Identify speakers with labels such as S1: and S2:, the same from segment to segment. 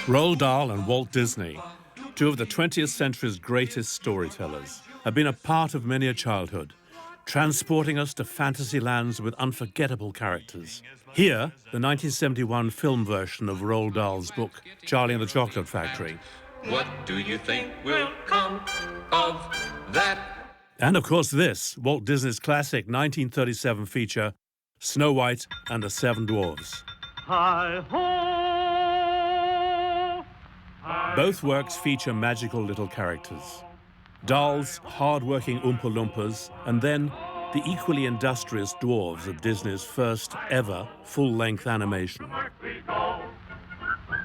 S1: Roald Dahl and Walt Disney, two of the 20th century's greatest storytellers, have been a part of many a childhood, transporting us to fantasy lands with unforgettable characters. Here, the 1971 film version of Roald Dahl's book, Charlie and the Chocolate Factory.
S2: What do you think will come of that?
S1: And of course this, Walt Disney's classic 1937 feature, Snow White and the Seven Dwarfs. Both works feature magical little characters. Dahl's hard-working Oompa Loompas, and then the equally industrious dwarves of Disney's first ever full-length animation.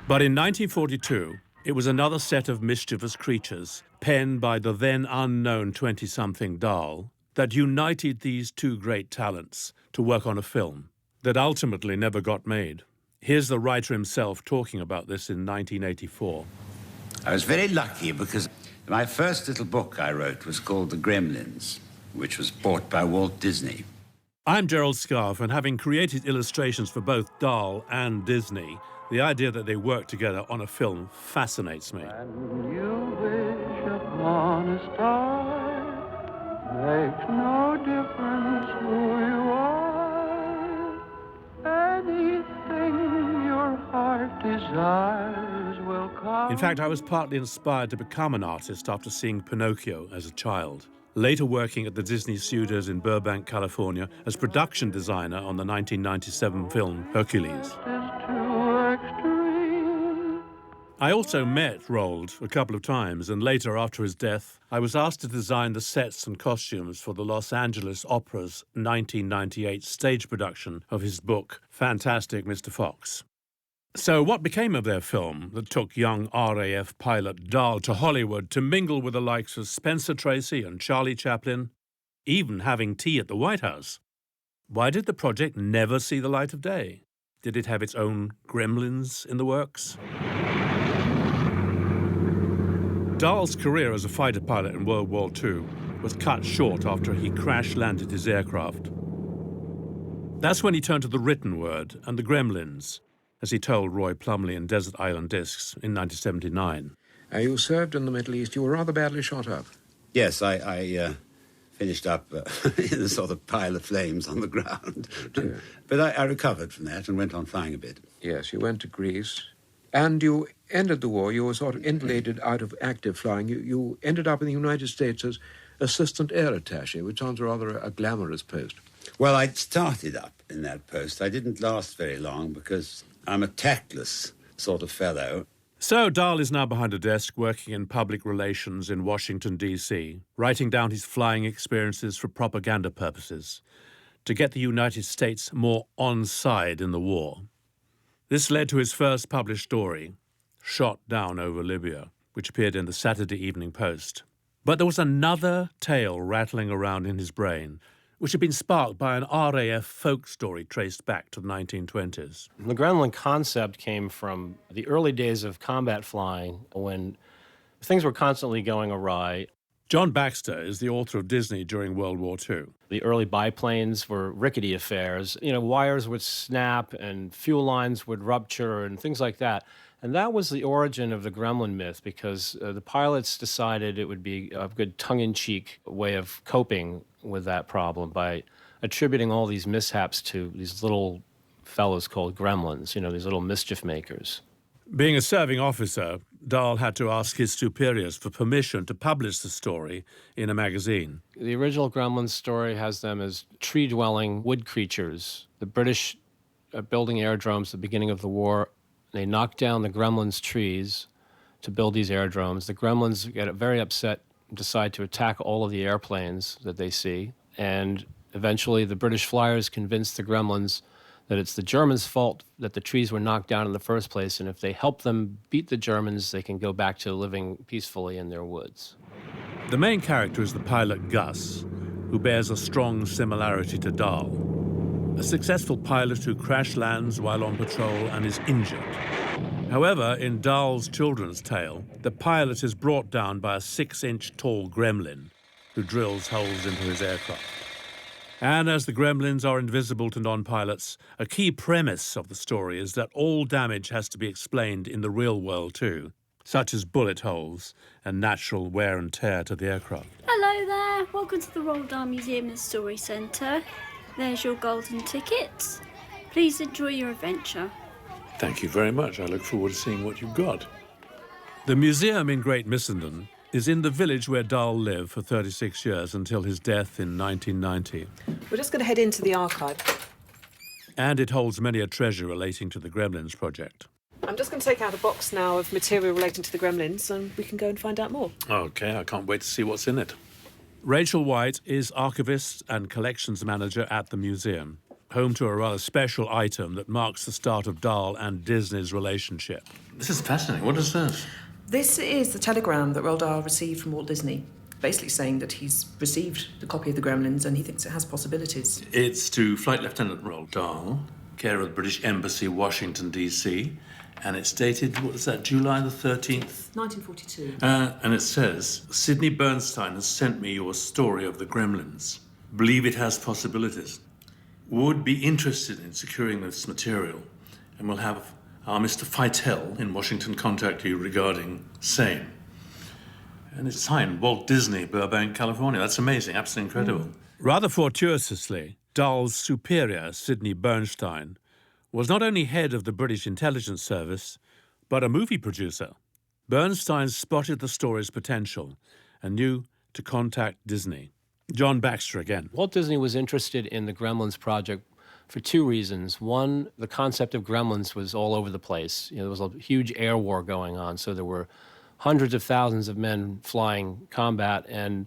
S1: But in 1942, it was another set of mischievous creatures, penned by the then unknown 20-something Dahl, that united these two great talents to work on a film that ultimately never got made. Here's the writer himself talking about this in 1984.
S3: I was very lucky because my first little book I wrote was called The Gremlins, which was bought by Walt Disney.
S1: I'm Gerald Scarfe, and having created illustrations for both Dahl and Disney, the idea that they work together on a film fascinates me.
S4: When you wish upon a star, makes no difference who you are. Anything your heart desires will come.
S1: In fact, I was partly inspired to become an artist after seeing Pinocchio as a child, later working at the Disney Studios in Burbank, California, as production designer on the 1997 film Hercules. I also met Roald a couple of times, and later, after his death, I was asked to design the sets and costumes for the Los Angeles Opera's 1998 stage production of his book, Fantastic Mr. Fox. So what became of their film that took young RAF pilot Dahl to Hollywood to mingle with the likes of Spencer Tracy and Charlie Chaplin, even having tea at the White House? Why did the project never see the light of day? Did it have its own gremlins in the works? Dahl's career as a fighter pilot in World War II was cut short after he crash-landed his aircraft. That's when he turned to the written word and the gremlins, as he told Roy Plumley in Desert Island Discs in 1979.
S5: You served in the Middle East. You were rather badly shot up.
S3: Yes, I finished up in a sort of pile of flames on the ground.
S5: Oh,
S3: but I recovered from that and went on flying a bit.
S5: Yes, you went to Greece. And you ended the war. You were sort of insulated out of active flying. You ended up in the United States as assistant air attaché, which sounds rather a glamorous post.
S3: Well, I started up in that post. I didn't last very long because I'm a tactless sort of fellow.
S1: So Dahl is now behind a desk working in public relations in Washington, D.C., writing down his flying experiences for propaganda purposes to get the United States more on side in the war. This led to his first published story, Shot Down Over Libya, which appeared in the Saturday Evening Post. But there was another tale rattling around in his brain, which had been sparked by an RAF folk story traced back to the 1920s.
S6: The Gremlin concept came from the early days of combat flying when things were constantly going awry.
S1: John Baxter is the author of Disney during World War II.
S6: The early biplanes were rickety affairs. You know, wires would snap and fuel lines would rupture and things like that. And that was the origin of the Gremlin myth because the pilots decided it would be a good tongue-in-cheek way of coping with that problem by attributing all these mishaps to these little fellows called gremlins, you know, these little mischief makers.
S1: Being a serving officer, Dahl had to ask his superiors for permission to publish the story in a magazine.
S6: The original Gremlins story has them as tree-dwelling wood creatures. The British are building aerodromes at the beginning of the war. They knock down the Gremlins' trees to build these aerodromes. The Gremlins get very upset and decide to attack all of the airplanes that they see. And eventually the British flyers convince the Gremlins that it's the Germans' fault that the trees were knocked down in the first place, and if they help them beat the Germans, they can go back to living peacefully in their woods.
S1: The main character is the pilot Gus, who bears a strong similarity to Dahl. A successful pilot who crash lands while on patrol and is injured. However, in Dahl's children's tale, the pilot is brought down by a 6-inch tall gremlin who drills holes into his aircraft. And as the gremlins are invisible to non-pilots, a key premise of the story is that all damage has to be explained in the real world too, such as bullet holes and natural wear and tear to the aircraft.
S7: Hello there, welcome to the Roald Dahl Museum and Story Centre. There's your golden ticket. Please enjoy your adventure.
S1: Thank you very much. I look forward to seeing what you've got. The museum in Great Missenden is in the village where Dahl lived for 36 years until his death in 1990.
S8: We're just going to head into the archive.
S1: And it holds many a treasure relating to the Gremlins project.
S8: I'm just going to take out a box now of material relating to the Gremlins and we can go and find out more.
S1: OK, I can't wait to see what's in it. Rachel White is archivist and collections manager at the museum, home to a rather special item that marks the start of Dahl and Disney's relationship. This is fascinating. What is this?
S8: This is the telegram that Roald Dahl received from Walt Disney, basically saying that he's received the copy of the Gremlins and he thinks it has possibilities.
S1: It's to Flight Lieutenant Roald Dahl, care of the British Embassy, Washington, D.C., and it's dated, what is that, July the 13th?
S8: 1942.
S1: And it says, Sidney Bernstein has sent me your story of the Gremlins. Believe it has possibilities. Would be interested in securing this material, and will have our Mr. Feitel in Washington contact you regarding same. And it's signed Walt Disney, Burbank, California. That's amazing, absolutely incredible. Rather fortuitously, Dahl's superior, Sidney Bernstein, was not only head of the British Intelligence Service, but a movie producer. Bernstein spotted the story's potential and knew to contact Disney. John Baxter again.
S6: Walt Disney was interested in the Gremlins project for two reasons. One, the concept of gremlins was all over the place. There was a huge air war going on, so there were hundreds of thousands of men flying combat, and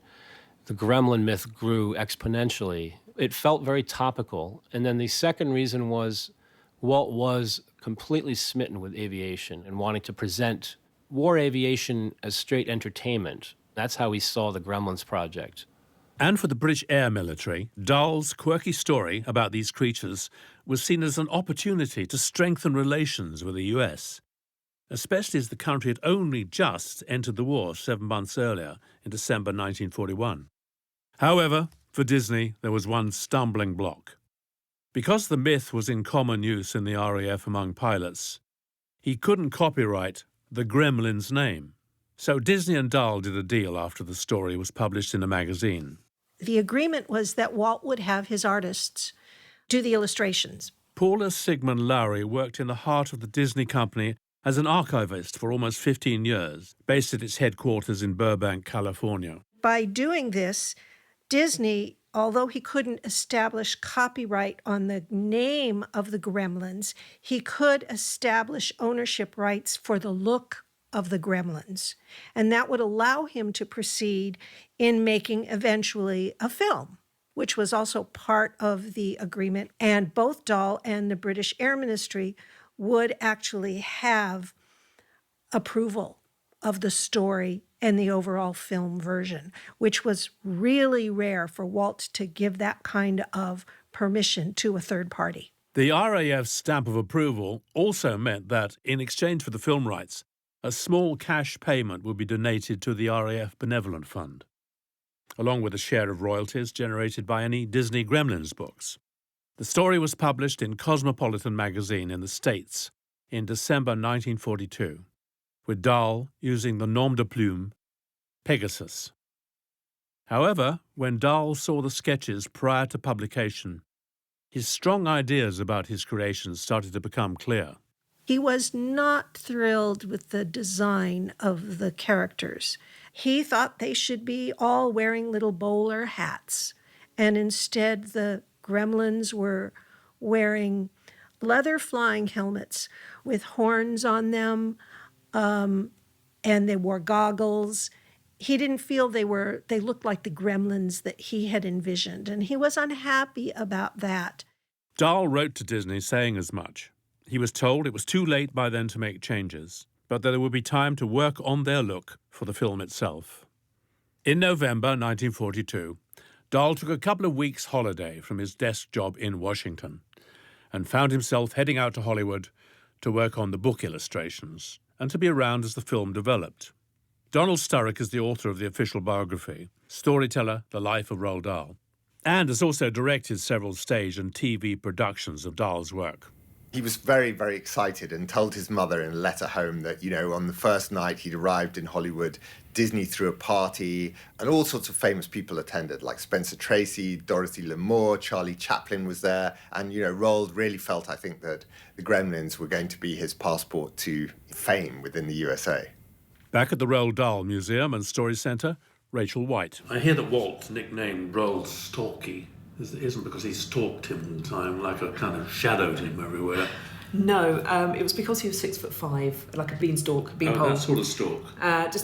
S6: the gremlin myth grew exponentially. It felt very topical. And then the second reason was Walt was completely smitten with aviation and wanting to present war aviation as straight entertainment. That's how he saw the Gremlins project.
S1: And for the British Air Military, Dahl's quirky story about these creatures was seen as an opportunity to strengthen relations with the US, especially as the country had only just entered the war 7 months earlier, in December 1941. However, for Disney, there was one stumbling block. Because the myth was in common use in the RAF among pilots, he couldn't copyright the Gremlins name. So Disney and Dahl did a deal after the story was published in a magazine.
S9: The agreement was that Walt would have his artists do the illustrations.
S1: Paula Sigmund Lowry worked in the heart of the Disney company as an archivist for almost 15 years, based at its headquarters in Burbank, California.
S9: By doing this, Disney, although he couldn't establish copyright on the name of the Gremlins, he could establish ownership rights for the look of the Gremlins. And that would allow him to proceed in making eventually a film, which was also part of the agreement. And both Dahl and the British Air Ministry would actually have approval of the story and the overall film version, which was really rare for Walt to give that kind of permission to a third party.
S1: The RAF's stamp of approval also meant that, in exchange for the film rights, a small cash payment would be donated to the RAF Benevolent Fund, along with a share of royalties generated by any Disney Gremlins books. The story was published in Cosmopolitan magazine in the States in December 1942, with Dahl using the nom de plume Pegasus. However, when Dahl saw the sketches prior to publication, his strong ideas about his creations started to become clear.
S9: He was not thrilled with the design of the characters. He thought they should be all wearing little bowler hats, and instead the Gremlins were wearing leather flying helmets with horns on them, and they wore goggles. He didn't feel they looked like the Gremlins that he had envisioned, and he was unhappy about that.
S1: Dahl wrote to Disney saying as much. He was told it was too late by then to make changes, but that there would be time to work on their look for the film itself. In November 1942, Dahl took a couple of weeks' holiday from his desk job in Washington and found himself heading out to Hollywood to work on the book illustrations and to be around as the film developed. Donald Sturrock is the author of the official biography, Storyteller, The Life of Roald Dahl, and has also directed several stage and TV productions of Dahl's work.
S10: He was very, very excited and told his mother in a letter home that, on the first night he'd arrived in Hollywood, Disney threw a party and all sorts of famous people attended, like Spencer Tracy, Dorothy Lamour, Charlie Chaplin was there. And, Roald really felt, I think, that the Gremlins were going to be his passport to fame within the USA.
S1: Back at the Roald Dahl Museum and Story Centre, Rachel White. I hear that Walt nicknamed Roald Stalky. It isn't because he stalked him all the time, like a kind of shadowed him everywhere.
S8: No, it was because he was 6'5", like a beanstalk, beanpole.
S1: That sort of stalk.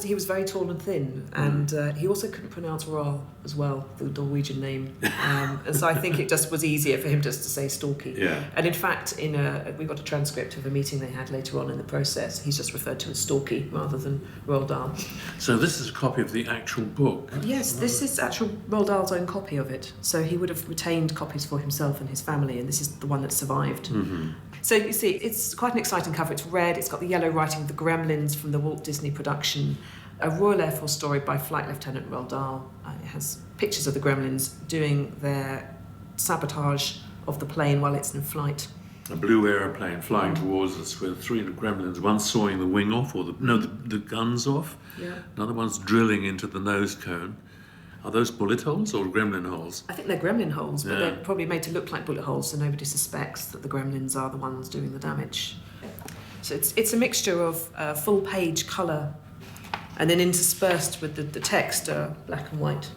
S8: He was very tall and thin, and he also couldn't pronounce Roald as well, the Norwegian name. And so I think it just was easier for him just to say Stalky.
S1: Yeah.
S8: And in fact, we got a transcript of a meeting they had later on in the process. He's just referred to as Stalky rather than Roald Dahl.
S1: So this is a copy of the actual book?
S8: Yes, this is actual Roald Dahl's own copy of it. So he would have retained copies for himself and his family, and this is the one that survived.
S1: Mm-hmm.
S8: So you see, it's quite an exciting cover. It's red, it's got the yellow writing of the Gremlins from the Walt Disney production, a Royal Air Force story by Flight Lieutenant Roald Dahl. It has pictures of the Gremlins doing their sabotage of the plane while it's in flight.
S1: A blue aeroplane flying towards us with 3 Gremlins, one sawing the wing off, the guns off.
S8: Yeah.
S1: Another one's drilling into the nose cone. Are those bullet holes or gremlin holes?
S8: I think they're gremlin holes, but they're probably made to look like bullet holes so nobody suspects that the gremlins are the ones doing the damage. So it's a mixture of full page colour and then interspersed with the text are black and white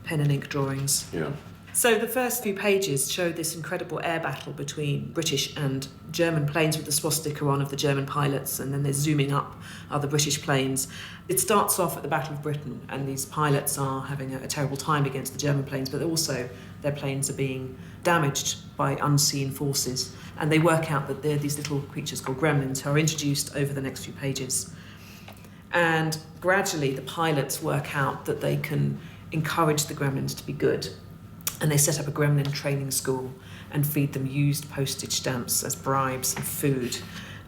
S8: pen and ink drawings.
S1: Yeah.
S8: So the first few pages show this incredible air battle between British and German planes with the swastika on of the German pilots, and then they're zooming up other British planes. It starts off at the Battle of Britain, and these pilots are having a terrible time against the German planes, but also their planes are being damaged by unseen forces. And they work out that they're these little creatures called gremlins who are introduced over the next few pages. And gradually the pilots work out that they can encourage the gremlins to be good. And they set up a gremlin training school and feed them used postage stamps as bribes and food.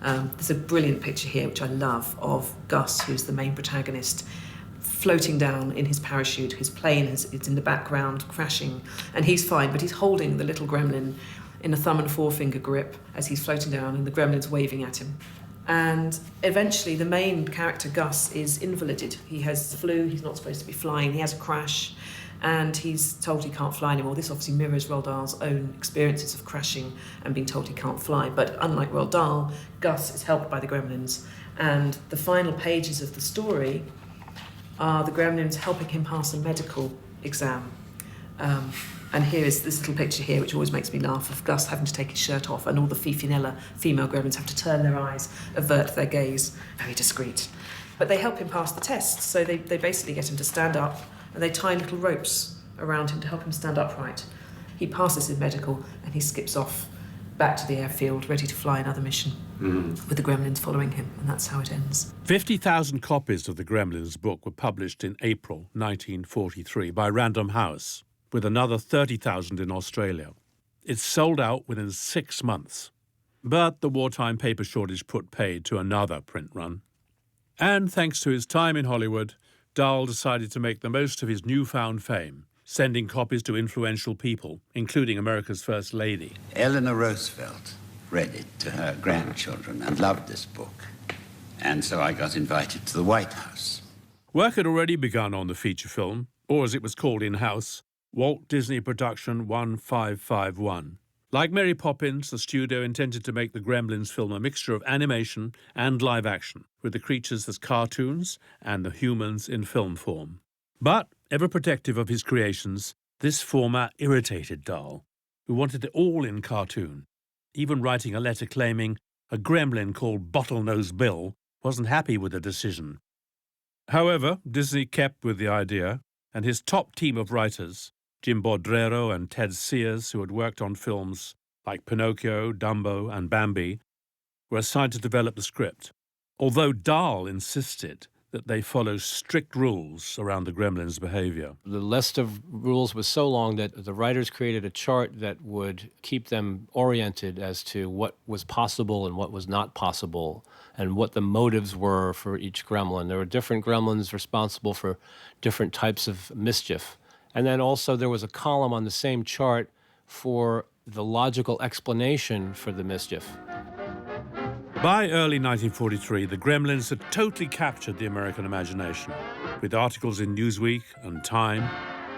S8: There's a brilliant picture here, which I love, of Gus, who's the main protagonist, floating down in his parachute. His plane is in the background, crashing, and he's fine, but he's holding the little gremlin in a thumb and forefinger grip as he's floating down, and the gremlin's waving at him. And eventually the main character, Gus, is invalided. He has the flu, he's not supposed to be flying, he has a crash, and he's told he can't fly anymore. This obviously mirrors Roald Dahl's own experiences of crashing and being told he can't fly. But unlike Roald Dahl, Gus is helped by the gremlins. And the final pages of the story are the gremlins helping him pass a medical exam. And here is this little picture here, which always makes me laugh, of Gus having to take his shirt off, and all the Fifinella female gremlins have to turn their eyes, avert their gaze, very discreet. But they help him pass the test, so they basically get him to stand up, and they tie little ropes around him to help him stand upright. He passes his medical, and he skips off back to the airfield, ready to fly another mission, with the gremlins following him, and that's how it ends.
S1: 50,000 copies of the Gremlins book were published in April 1943 by Random House, with another 30,000 in Australia. It sold out within 6 months. But the wartime paper shortage put paid to another print run. And thanks to his time in Hollywood, Dahl decided to make the most of his newfound fame, sending copies to influential people, including America's First Lady.
S3: Eleanor Roosevelt read it to her grandchildren and loved this book. And so I got invited to the White House.
S1: Work had already begun on the feature film, or as it was called in-house, Walt Disney Production 1551. Like Mary Poppins, the studio intended to make the Gremlins film a mixture of animation and live action, with the creatures as cartoons and the humans in film form. But, ever protective of his creations, this format irritated Dahl, who wanted it all in cartoon, even writing a letter claiming a gremlin called Bottlenose Bill wasn't happy with the decision. However, Disney kept with the idea, and his top team of writers, Jim Bordrero and Ted Sears, who had worked on films like Pinocchio, Dumbo and Bambi, were assigned to develop the script, although Dahl insisted that they follow strict rules around the gremlins' behavior.
S6: The list of rules was so long that the writers created a chart that would keep them oriented as to what was possible and what was not possible, and what the motives were for each gremlin. There were different gremlins responsible for different types of mischief. And then also there was a column on the same chart for the logical explanation for the mischief.
S1: By early 1943, the Gremlins had totally captured the American imagination, with articles in Newsweek and Time.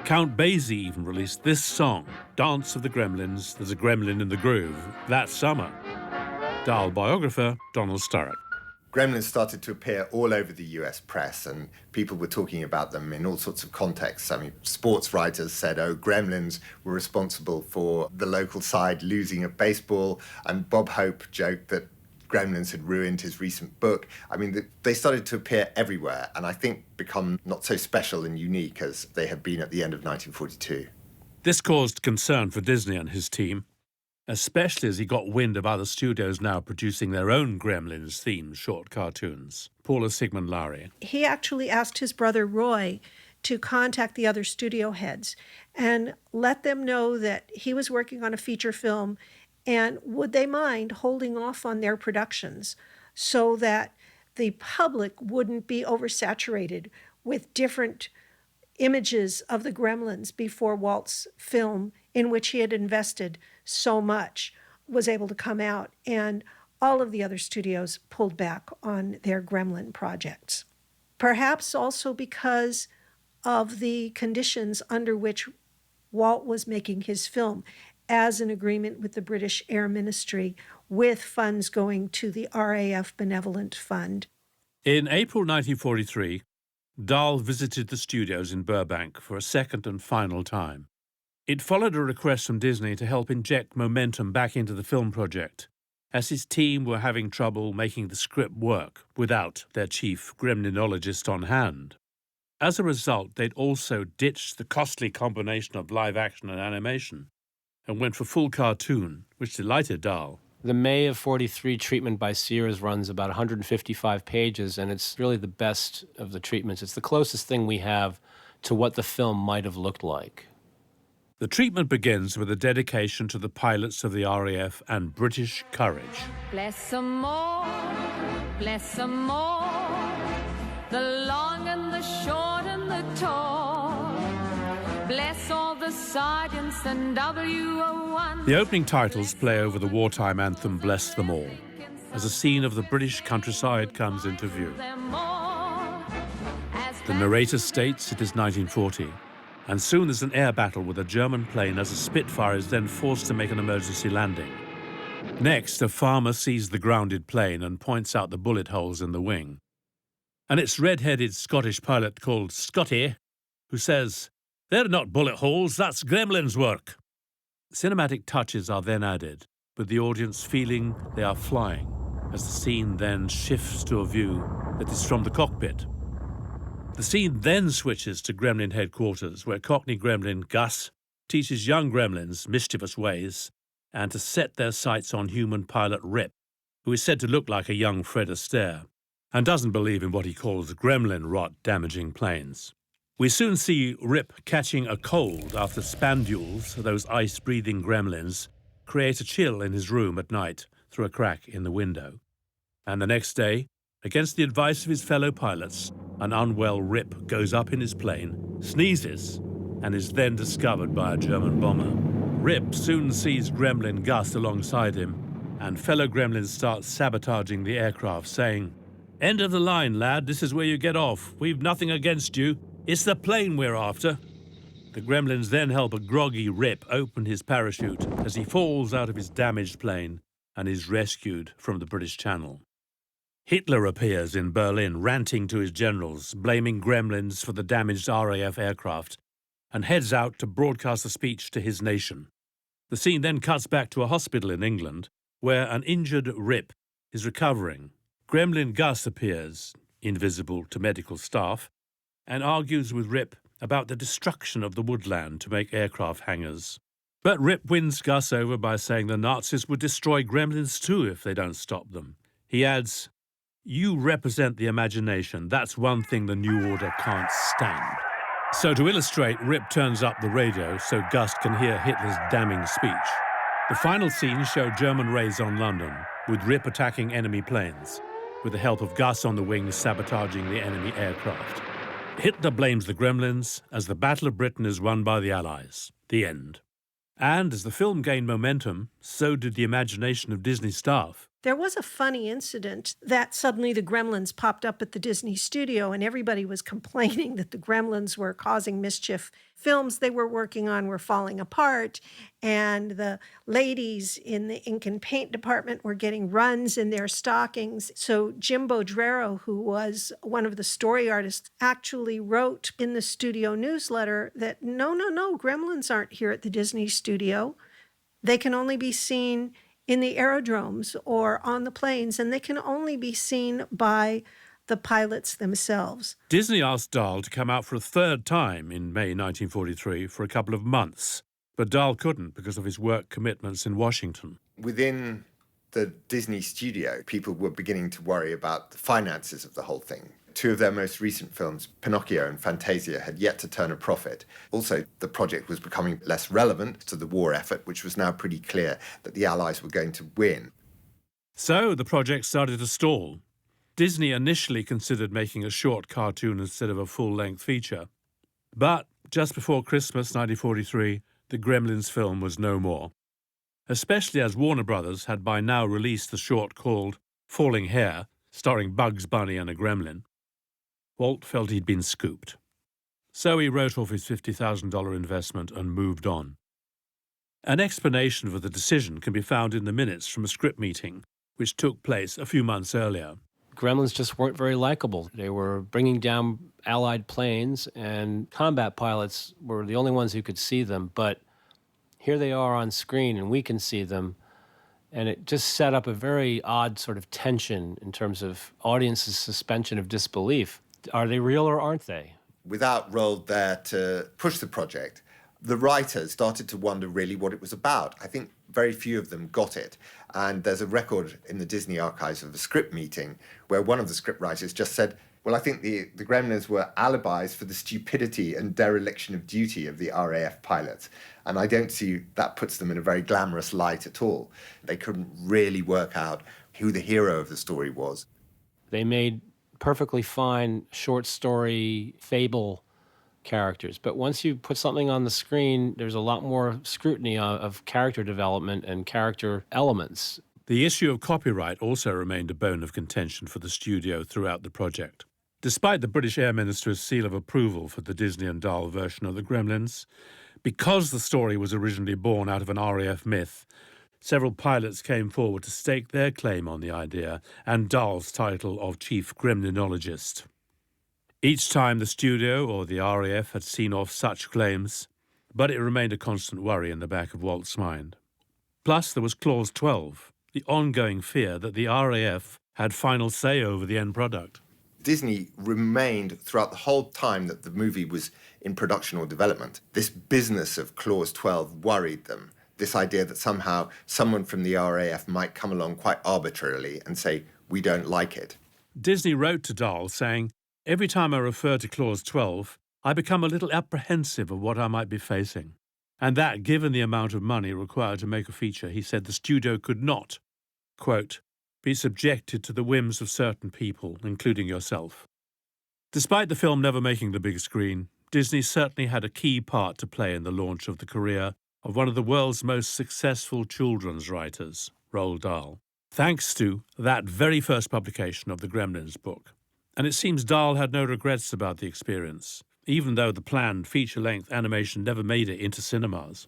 S1: Count Basie even released this song, Dance of the Gremlins, There's a Gremlin in the Groove, that summer. Dahl biographer Donald Sturrock.
S10: Gremlins started to appear all over the US press, and people were talking about them in all sorts of contexts. I mean, sports writers said, oh, Gremlins were responsible for the local side losing at baseball, and Bob Hope joked that Gremlins had ruined his recent book. I mean, they started to appear everywhere, and I think become not so special and unique as they had been at the end of 1942.
S1: This caused concern for Disney and his team, especially as he got wind of other studios now producing their own Gremlins-themed short cartoons. Paula Sigmund Lowry.
S9: He actually asked his brother Roy to contact the other studio heads and let them know that he was working on a feature film and would they mind holding off on their productions so that the public wouldn't be oversaturated with different images of the Gremlins before Walt's film, in which he had invested so much, was able to come out, and all of the other studios pulled back on their Gremlin projects. Perhaps also because of the conditions under which Walt was making his film, as an agreement with the British Air Ministry, with funds going to the RAF Benevolent Fund.
S1: In April 1943, Dahl visited the studios in Burbank for a second and final time. It followed a request from Disney to help inject momentum back into the film project, as his team were having trouble making the script work without their chief gremlinologist on hand. As a result, they'd also ditched the costly combination of live action and animation and went for full cartoon, which delighted Dahl.
S6: The May of 43 treatment by Sears runs about 155 pages, and it's really the best of the treatments. It's the closest thing we have to what the film might have looked like.
S1: The treatment begins with a dedication to the pilots of the RAF and British courage.
S11: Bless 'em all, the long and the short and the tall. Bless all the sergeants and WO1.
S1: The opening titles play over the wartime anthem Bless Them All, as a scene of the British countryside comes into view. The narrator states it is 1940, and soon there's an air battle with a German plane as a Spitfire is then forced to make an emergency landing. Next, a farmer sees the grounded plane and points out the bullet holes in the wing. And it's red-headed Scottish pilot called Scotty who says, "They're not bullet holes, that's Gremlin's work." Cinematic touches are then added, with the audience feeling they are flying, as the scene then shifts to a view that is from the cockpit. The scene then switches to Gremlin headquarters, where Cockney Gremlin Gus teaches young Gremlins mischievous ways and to set their sights on human pilot Rip, who is said to look like a young Fred Astaire, and doesn't believe in what he calls Gremlin rot damaging planes. We soon see Rip catching a cold after spandules, those ice-breathing gremlins, create a chill in his room at night through a crack in the window. And the next day, against the advice of his fellow pilots, an unwell Rip goes up in his plane, sneezes, and is then discovered by a German bomber. Rip soon sees Gremlin Gus alongside him, and fellow gremlins start sabotaging the aircraft, saying, "End of the line, lad, this is where you get off. We've nothing against you. It's the plane we're after." The gremlins then help a groggy Rip open his parachute as he falls out of his damaged plane and is rescued from the British Channel. Hitler appears in Berlin, ranting to his generals, blaming gremlins for the damaged RAF aircraft, and heads out to broadcast a speech to his nation. The scene then cuts back to a hospital in England, where an injured Rip is recovering. Gremlin Gus appears, invisible to medical staff, and argues with Rip about the destruction of the woodland to make aircraft hangars. But Rip wins Gus over by saying the Nazis would destroy gremlins too if they don't stop them. He adds, "You represent the imagination. That's one thing the New Order can't stand." So to illustrate, Rip turns up the radio so Gus can hear Hitler's damning speech. The final scenes show German raids on London, with Rip attacking enemy planes, with the help of Gus on the wings sabotaging the enemy aircraft. Hitler blames the Gremlins as the Battle of Britain is won by the Allies. The end. And as the film gained momentum, so did the imagination of Disney staff.
S9: There was a funny incident that suddenly the Gremlins popped up at the Disney studio and everybody was complaining that the Gremlins were causing mischief. Films they were working on were falling apart, and the ladies in the ink and paint department were getting runs in their stockings. So Jim Bodrero, who was one of the story artists, actually wrote in the studio newsletter that no, Gremlins aren't here at the Disney studio. They can only be seen in the aerodromes or on the planes, and they can only be seen by the pilots themselves.
S1: Disney asked Dahl to come out for a third time in May 1943 for a couple of months, but Dahl couldn't because of his work commitments in Washington.
S10: Within the Disney studio, people were beginning to worry about the finances of the whole thing. Two of their most recent films, Pinocchio and Fantasia, had yet to turn a profit. Also, the project was becoming less relevant to the war effort, which was now pretty clear that the Allies were going to win.
S1: So the project started to stall. Disney initially considered making a short cartoon instead of a full-length feature. But just before Christmas 1943, the Gremlins film was no more, especially as Warner Brothers had by now released the short called Falling Hair, starring Bugs Bunny and a gremlin. Walt felt he'd been scooped. So he wrote off his $50,000 investment and moved on. An explanation for the decision can be found in the minutes from a script meeting, which took place a few months earlier.
S6: Gremlins just weren't very likable. They were bringing down Allied planes, and combat pilots were the only ones who could see them. But here they are on screen, and we can see them. And it just set up a very odd sort of tension in terms of audience's suspension of disbelief. Are they real or aren't they?
S10: Without Roald there to push the project, the writers started to wonder really what it was about. I think very few of them got it. And there's a record in the Disney archives of a script meeting where one of the script writers just said, well, I think the Gremlins were alibis for the stupidity and dereliction of duty of the RAF pilots. And I don't see that puts them in a very glamorous light at all. They couldn't really work out who the hero of the story was.
S6: They made perfectly fine short story fable characters. But once you put something on the screen, there's a lot more scrutiny of character development and character elements.
S1: The issue of copyright also remained a bone of contention for the studio throughout the project. Despite the British Air Minister's seal of approval for the Disney and Dahl version of the Gremlins, because the story was originally born out of an RAF myth, several pilots came forward to stake their claim on the idea and Dahl's title of chief gremlinologist. Each time the studio or the RAF had seen off such claims, but it remained a constant worry in the back of Walt's mind. Plus, there was Clause 12, the ongoing fear that the RAF had final say over the end product.
S10: Disney remained throughout the whole time that the movie was in production or development. This business of Clause 12 worried them. This idea that somehow someone from the RAF might come along quite arbitrarily and say, we don't like it.
S1: Disney wrote to Dahl saying, every time I refer to Clause 12, I become a little apprehensive of what I might be facing. And that, given the amount of money required to make a feature, he said the studio could not, quote, be subjected to the whims of certain people, including yourself. Despite the film never making the big screen, Disney certainly had a key part to play in the launch of the career of one of the world's most successful children's writers, Roald Dahl, thanks to that very first publication of the Gremlins book. And it seems Dahl had no regrets about the experience, even though the planned feature-length animation never made it into cinemas.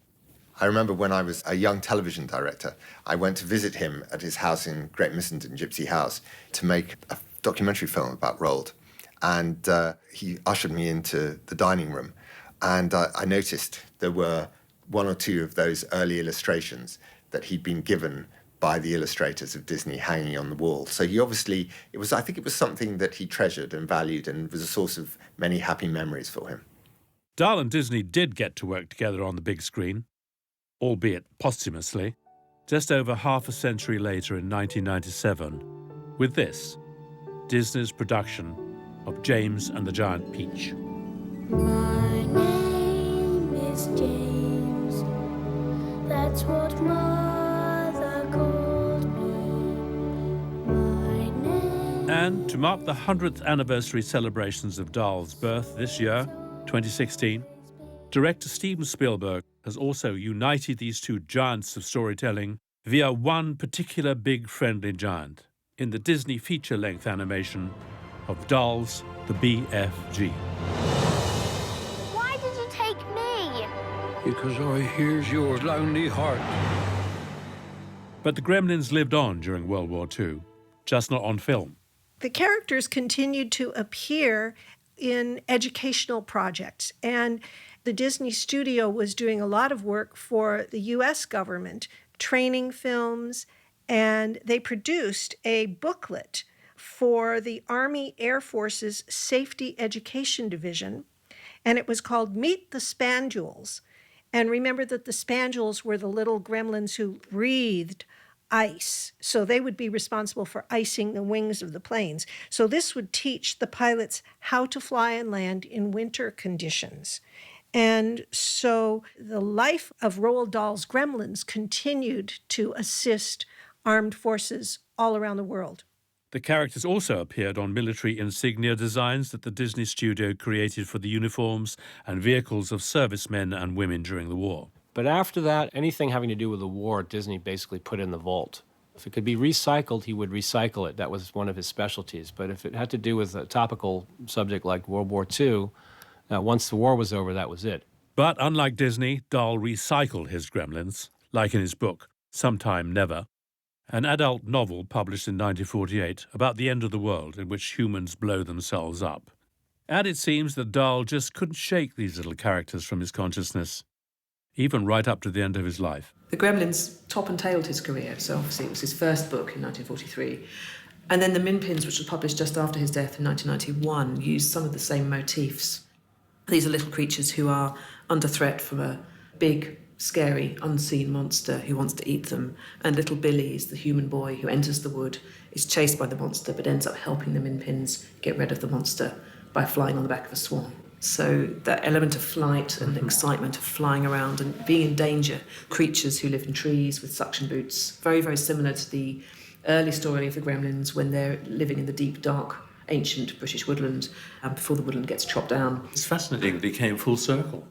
S10: I remember when I was a young television director, I went to visit him at his house in Great Missenden, Gypsy House, to make a documentary film about Roald. And he ushered me into the dining room. And I noticed there were one or two of those early illustrations that he'd been given by the illustrators of Disney hanging on the wall. So he obviously, I think it was something that he treasured and valued and was a source of many happy memories for him.
S1: Dahl and Disney did get to work together on the big screen, albeit posthumously, just over half a century later in 1997, with this, Disney's production of James and the Giant Peach.
S12: My name is James, that's what Mother called me. My name
S1: And to mark the 100th anniversary celebrations of Dahl's birth this year, 2016, director Steven Spielberg has also united these two giants of storytelling via one particular big friendly giant in the Disney feature-length animation of Dahl's The BFG.
S12: Why did you take me?
S13: Because I hears your lonely heart.
S1: But the Gremlins lived on during World War II, just not on film.
S9: The characters continued to appear in educational projects, and the Disney studio was doing a lot of work for the U.S. government, training films, and they produced a booklet for the Army Air Force's Safety Education Division, and it was called Meet the Spandules. And remember that the Spandules were the little gremlins who breathed ice. So they would be responsible for icing the wings of the planes. So this would teach the pilots how to fly and land in winter conditions. And so the life of Roald Dahl's Gremlins continued to assist armed forces all around the world.
S1: The characters also appeared on military insignia designs that the Disney studio created for the uniforms and vehicles of servicemen and women during the war.
S6: But after that, anything having to do with the war, Disney basically put in the vault. If it could be recycled, he would recycle it. That was one of his specialties. But if it had to do with a topical subject like World War II, once the war was over, that was it.
S1: But unlike Disney, Dahl recycled his Gremlins, like in his book, Sometime Never, an adult novel published in 1948 about the end of the world in which humans blow themselves up. And it seems that Dahl just couldn't shake these little characters from his consciousness, even right up to the end of his life.
S8: The Gremlins top and tailed his career, so obviously it was his first book in 1943. And then the Minpins, which was published just after his death in 1991, used some of the same motifs. These are little creatures who are under threat from a big, scary, unseen monster who wants to eat them. And little Billy is the human boy who enters the wood, is chased by the monster, but ends up helping the Minpins get rid of the monster by flying on the back of a swan. So that element of flight and excitement of flying around and being in danger, creatures who live in trees with suction boots, very, very similar to the early story of the Gremlins when they're living in the deep, dark, ancient British woodland before the woodland gets chopped down.
S1: It's fascinating that he came full circle.